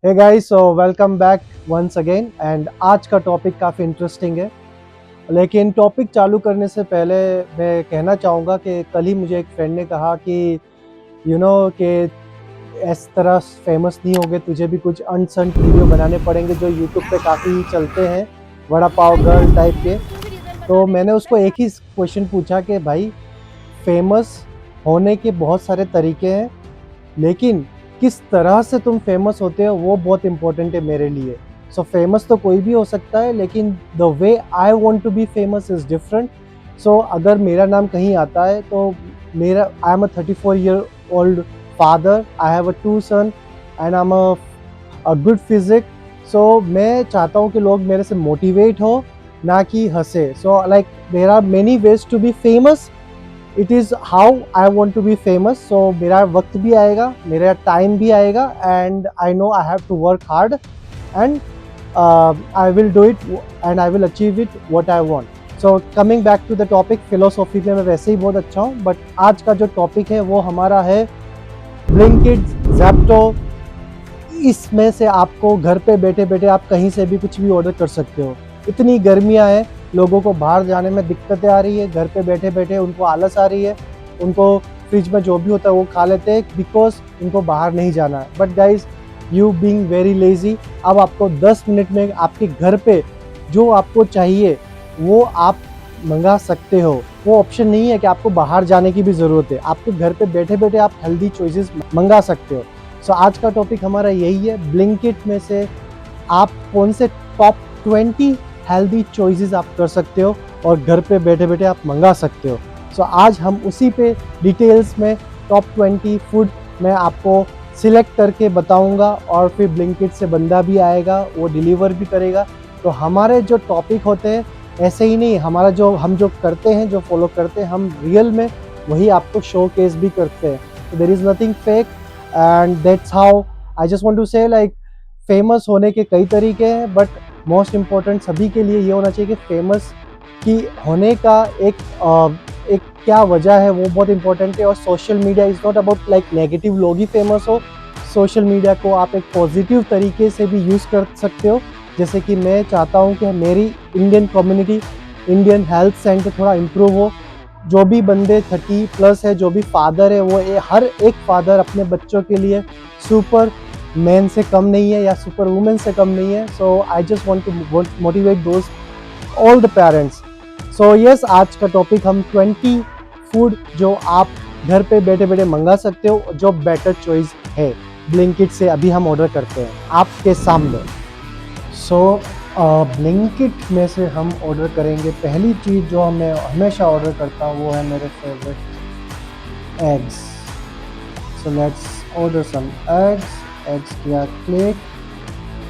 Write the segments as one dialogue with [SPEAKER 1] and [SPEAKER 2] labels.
[SPEAKER 1] Hey guys, so welcome back once again. And आज का topic काफ़ी इंटरेस्टिंग है। लेकिन टॉपिक चालू करने से पहले मैं कहना चाहूँगा कि कल ही मुझे एक फ्रेंड ने कहा कि कि इस तरह फेमस नहीं होगे, तुझे भी कुछ अनसंट वीडियो बनाने पड़ेंगे जो यूट्यूब पे काफ़ी चलते हैं, वड़ा पाव गर्ल टाइप के। तो मैंने उसको एक ही क्वेश्चन पूछा कि भाई, फेमस होने के बहुत सारे तरीके हैं, लेकिन किस तरह से तुम फेमस होते हो वो बहुत इंपॉर्टेंट है मेरे लिए। सो फेमस तो कोई भी हो सकता है, लेकिन the way I want to be famous is different. So अगर मेरा नाम कहीं आता है तो मेरा I am a 34-year-old father, I have a 2 son and I am a good physique. So मैं चाहता हूँ कि लोग मेरे से मोटिवेट हो, ना कि हंसे। So like there are many ways to be famous. It is how I want to be famous. So मेरा वक्त भी आएगा, मेरा टाइम भी आएगा, and I know I have to work hard, and I will do it, and I will achieve it what I want. So coming back to the topic, philosophy में मैं वैसे ही बहुत अच्छा हूँ, बट आज का जो टॉपिक है वो हमारा है ब्लिंकिट, ज़ेप्टो। इसमें से आपको घर पे बैठे बैठे आप कहीं से भी कुछ भी ऑर्डर कर सकते हो। इतनी गर्मियाँ हैं, लोगों को बाहर जाने में दिक्कतें आ रही है, घर पे बैठे बैठे उनको आलस आ रही है, उनको फ्रिज में जो भी होता है वो खा लेते हैं बिकॉज उनको बाहर नहीं जाना है। But guys, you being very lazy, अब आपको 10 मिनट में आपके घर पे जो आपको चाहिए वो आप मंगा सकते हो। वो ऑप्शन नहीं है कि आपको बाहर जाने की भी ज़रूरत है, आपके घर पे बैठे बैठे आप हेल्दी चॉइसेस मंगा सकते हो। सो आज का टॉपिक हमारा यही है, ब्लिंकिट में से आप कौन से टॉप 20 हेल्दी चॉइसेस आप कर सकते हो और घर पे बैठे बैठे आप मंगा सकते हो। सो आज हम उसी पे डिटेल्स में टॉप 20 फूड मैं आपको सिलेक्ट करके बताऊंगा, और फिर ब्लिंकिट से बंदा भी आएगा, वो डिलीवर भी करेगा। तो हमारे जो टॉपिक होते हैं ऐसे ही नहीं, हमारा जो हम जो करते हैं, जो फॉलो करते हैं, हम रियल में वही आपको शो केस भी करते हैं। तो there is nothing fake, and that's how I just want to say like, famous होने के कई तरीके हैं, बट मोस्ट इम्पॉर्टेंट सभी के लिए ये होना चाहिए कि फेमस की होने का एक क्या वजह है, वो बहुत इंपॉर्टेंट है। और social media is not about like negative लोग ही फेमस हो। सोशल मीडिया को आप एक पॉजिटिव तरीके से भी यूज़ कर सकते हो। जैसे कि मैं चाहता हूँ कि मेरी Indian community, Indian health centre थोड़ा इम्प्रूव हो। जो भी बंदे 30+ है, जो भी फादर है, वो हर एक फादर अपने बच्चों के लिए सुपर मैन से कम नहीं है या सुपर वुमेन से कम नहीं है। So I just want to motivate those all the parents. So yes, आज का टॉपिक हम 20 फूड जो आप घर पे बैठे बैठे मंगा सकते हो, जो बेटर चॉइस है। ब्लिंकिट से अभी हम ऑर्डर करते हैं आपके सामने। सो ब्लिंकिट में से हम ऑर्डर करेंगे, पहली चीज़ जो मैं हमेशा ऑर्डर करता हूँ वो है मेरे favourite eggs. So let's order some eggs किया क्लिक।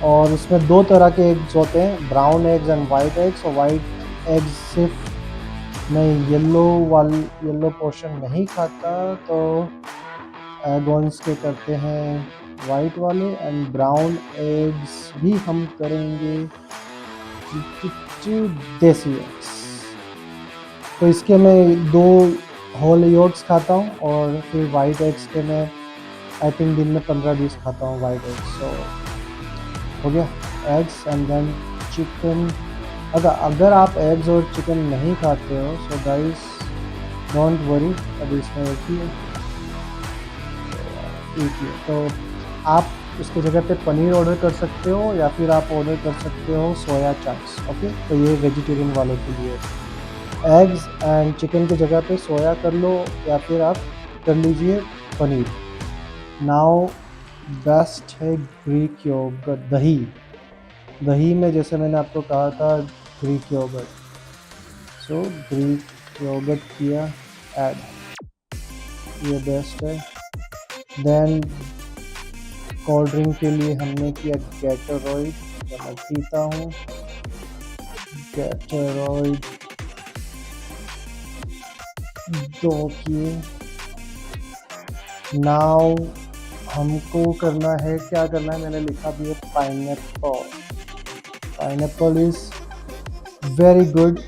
[SPEAKER 1] और उसमें दो तरह के एग्स होते हैं, brown eggs and white eggs. और वाइट एग्स सिर्फ मैं येलो पोर्शन नहीं खाता, तो एग ऑन्स के करते हैं वाइट वाले, एंड ब्राउन एग्स भी हम करेंगे देसी एग्स। तो इसके मैं 2 होल योग्स खाता हूँ, और फिर वाइट एग्स के मैं आई थिंक दिन में 15-20 खाता हूँ वाइट एग्स। सो हो गया एग्स एंड देन चिकन। अगर आप एग्स और चिकन नहीं खाते हो, सो गाइस डोंट वरी, अभी इसमें एक ही तो आप उसकी जगह पे पनीर ऑर्डर कर सकते हो, या फिर आप ऑर्डर कर सकते हो सोया चंक्स। ओके, तो ये वेजिटेरियन वालों के लिए। एग्स एंड चिकन की जगह पे सोया कर लो, या फिर आप कर लीजिए पनीर। नाउ बेस्ट है ग्रीक योगर्ट, दही। दही में जैसे मैंने आपको कहा था ग्रीक योगर्ट, सो ग्रीक योगर्ट किया ऐड, ये बेस्ट है। देन कोल्ड ड्रिंक के लिए हमने किया गैटोरॉइड, जो मैं पीता हूँ, गैटोरॉइड 2 किए। नाउ हमको करना है, क्या करना है, मैंने लिखा भी है pineapple. Pineapple is very good.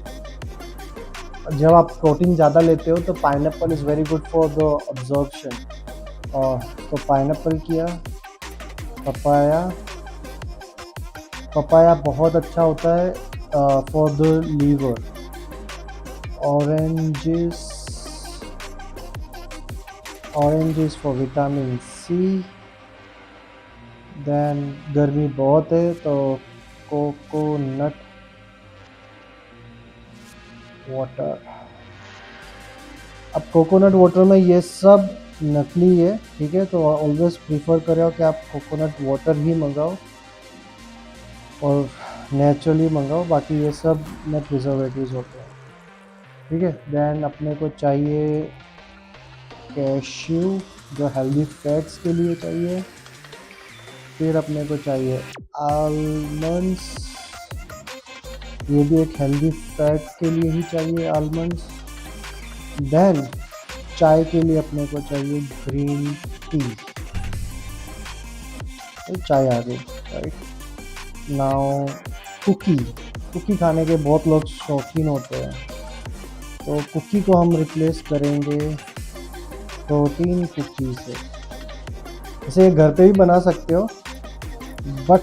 [SPEAKER 1] जब आप प्रोटीन ज़्यादा लेते हो तो pineapple is very good for the absorption. और तो पाइनएप्पल किया, पपाया, पपाया बहुत अच्छा होता है for the liver. Oranges, oranges for vitamin C. Then गर्मी बहुत है तो कोकोनट वाटर। अब कोकोनट वाटर में ये सब नकली है, ठीक है, तो ऑलवेज प्रीफर करो कि आप कोकोनट वाटर ही मंगाओ और नेचुरली मंगाओ, बाकी ये सब में प्रिजर्वेटिव्स होते हैं, ठीक है। देन अपने को चाहिए कैश्यू, जो हेल्दी फैट्स के लिए चाहिए। फिर अपने को चाहिए आलमंड्स, ये भी एक हेल्दी फैट के लिए ही चाहिए आलमंड्स। देन चाय के लिए अपने को चाहिए ग्रीन टी, तो चाय आ गई, राइट। नाउ कुकी, कुकी खाने के बहुत लोग शौकीन होते हैं, तो कुकी को हम रिप्लेस करेंगे प्रोटीन कुकी से। इसे घर पे भी बना सकते हो, बट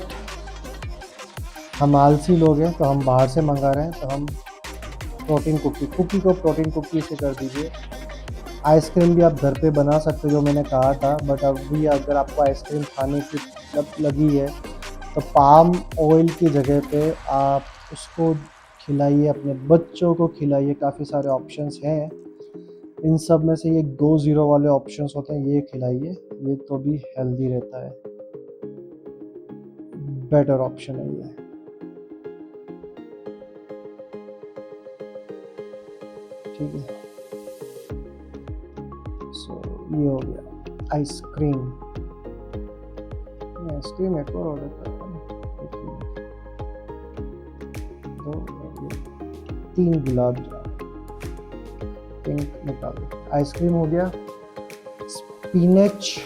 [SPEAKER 1] हम आलसी लोग हैं तो हम बाहर से मंगा रहे हैं, तो हम प्रोटीन कुकी को प्रोटीन कुकी से कर दीजिए। आइसक्रीम भी आप घर पे बना सकते हो, जो मैंने कहा था, बट अभी अगर आपको आइसक्रीम खाने की लत लगी है तो पाम ऑयल की जगह पे आप उसको खिलाइए, अपने बच्चों को खिलाइए। काफ़ी सारे ऑप्शंस हैं, इन सब में से ये 2-0 वाले ऑप्शंस होते हैं, ये खिलाइए, ये तो भी हेल्दी रहता है, बेटर ऑप्शन है ये, ठीक है। सो ये हो गया आइसक्रीम। आइसक्रीम एक और ऑर्डर करता हूँ, 3 गुलाब जामुन, पिंक निकालो। आइसक्रीम हो गया। स्पिनच,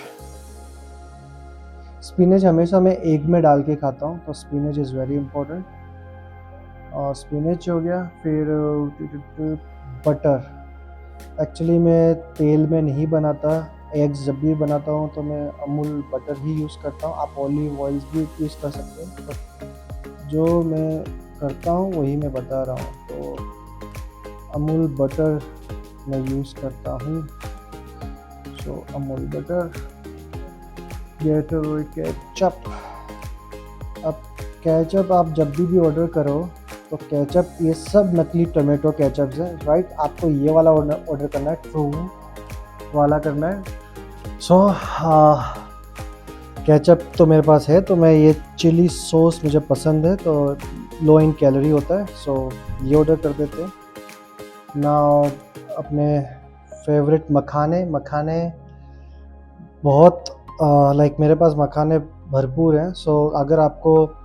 [SPEAKER 1] स्पिनच हमेशा मैं एग में डाल के खाता हूँ, तो स्पिनच इज़ वेरी इंपॉर्टेंट। और स्पिनच हो गया। फिर बटर, एक्चुअली मैं तेल में नहीं बनाता, एग्स जब भी बनाता हूँ तो मैं अमूल बटर ही यूज़ करता हूँ। आप ऑलिव ऑयल्स भी यूज़ कर सकते हो, तो जो मैं करता हूँ वही मैं बता रहा हूँ। तो अमूल बटर मैं यूज़ करता हूँ, सो अमूल बटर। गेट केचप, अब केचप आप जब भी ऑर्डर करो तो केचप, ये सब नकली टोमेटो केचप्स हैं, राइट। आपको ये वाला ऑर्डर करना है, ट्रू वाला करना है। सो केचप तो मेरे पास है, तो मैं ये चिली सॉस मुझे पसंद है, तो लो इन कैलोरी होता है, सो ये ऑर्डर कर देते हैं। नाउ अपने फेवरेट मखाने, मखाने बहुत लाइक मेरे पास मखाने भरपूर हैं, सो अगर आपको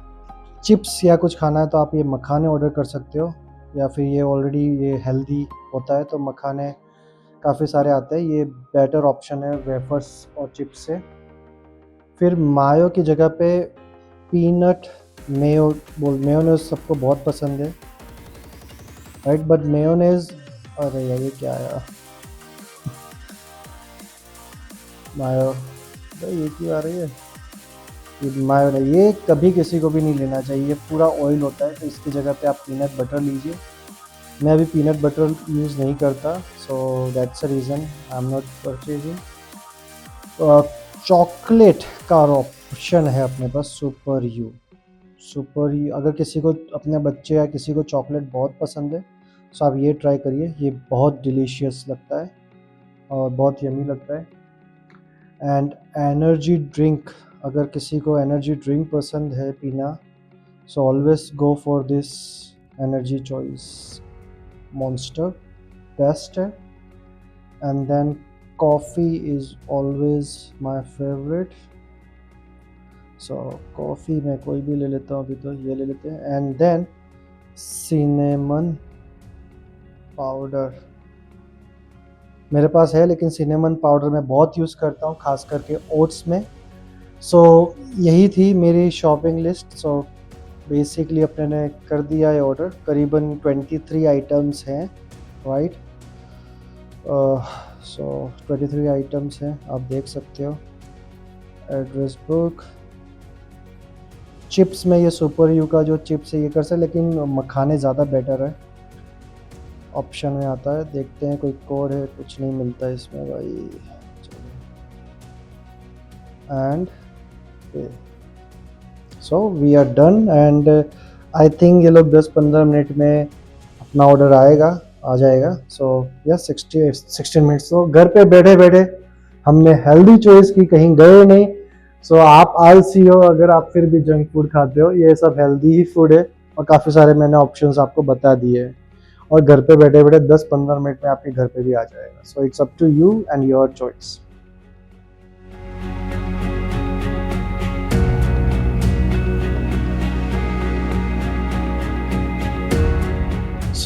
[SPEAKER 1] चिप्स या कुछ खाना है तो आप ये मखाने ऑर्डर कर सकते हो, या फिर ये ऑलरेडी ये हेल्दी होता है तो मखाने काफ़ी सारे आते हैं, ये बेटर ऑप्शन है वेफर्स और चिप्स से। फिर मायो की जगह पे पीनट मेयो, मेयोनेज़ सबको बहुत पसंद है, राइट, बट मेयोनेज़, अरे यार ये क्या है मायो, ये क्यों आ रही है ये मायो, ये कभी किसी को भी नहीं लेना चाहिए, पूरा ऑयल होता है, तो इसकी जगह पे आप पीनट बटर लीजिए। मैं अभी पीनट बटर यूज़ नहीं करता, so that's a reason I am not purchasing. Chocolate का ऑप्शन है अपने पास, सुपर यू। सुपर यू, अगर किसी को, अपने बच्चे या किसी को चॉकलेट बहुत पसंद है, सो आप ये ट्राई करिए, ये बहुत डिलीशियस लगता है और बहुत यमी लगता है। एंड एनर्जी ड्रिंक, अगर किसी को एनर्जी ड्रिंक पसंद है पीना, so always go for this energy choice, Monster best है। And then coffee is always my favourite, so coffee मैं कोई भी ले लेता हूँ, अभी तो ये ले लेते हैं। एंड देन सिनेमन पाउडर मेरे पास है, लेकिन सिनेमन पाउडर मैं बहुत यूज़ करता हूँ, ख़ास करके ओट्स में। सो यही थी मेरी शॉपिंग लिस्ट। सो बेसिकली अपने ने कर दिया है ऑर्डर, करीबन 23 आइटम्स हैं, राइट। सो 23 आइटम्स हैं, आप देख सकते हो। एड्रेस बुक, चिप्स में ये सुपर यू का जो चिप्स है ये कर सकते, लेकिन मखाने ज़्यादा बेटर है। ऑप्शन में आता है, देखते हैं कोई कोड है, कुछ नहीं मिलता है इसमें भाई। And so we are done and I think ये लोग 10-15 मिनट में अपना ऑर्डर आ जाएगा। So yes 16 minutes. तो घर पे बैठे बैठे हमने हेल्दी चॉइस की, कहीं गए नहीं। सो आप आलसी हो अगर आप फिर भी जंक फूड खाते हो, ये सब हेल्दी ही फूड है और काफ़ी सारे मैंने ऑप्शंस आपको बता दिए हैं और घर पे बैठे बैठे 10-15 मिनट में आपके घर पे भी आ जाएगा। So it's up to you and your choice.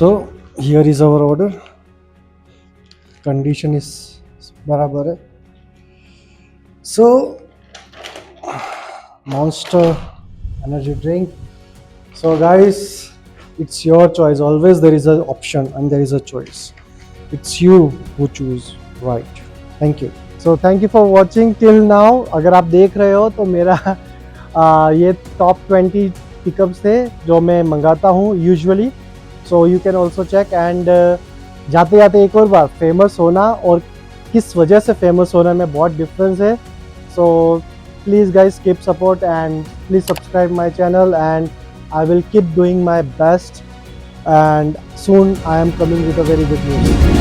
[SPEAKER 1] So here is our order. Condition is बराबर है। So Monster energy drink. So guys, it's your choice. Always there is an option and there is a choice. It's you who choose right. Thank you. So thank you for watching till now. अगर आप देख रहे हो तो मेरा ये top 20 pickups थे जो मैं मंगाता हूँ usually. So you can also check and जाते जाते एक और बार, फेमस होना और किस वजह से फेमस होना में बहुत डिफरेंस है। So please guys keep support and please subscribe my channel and I will keep doing my best and soon I am coming with a very good news.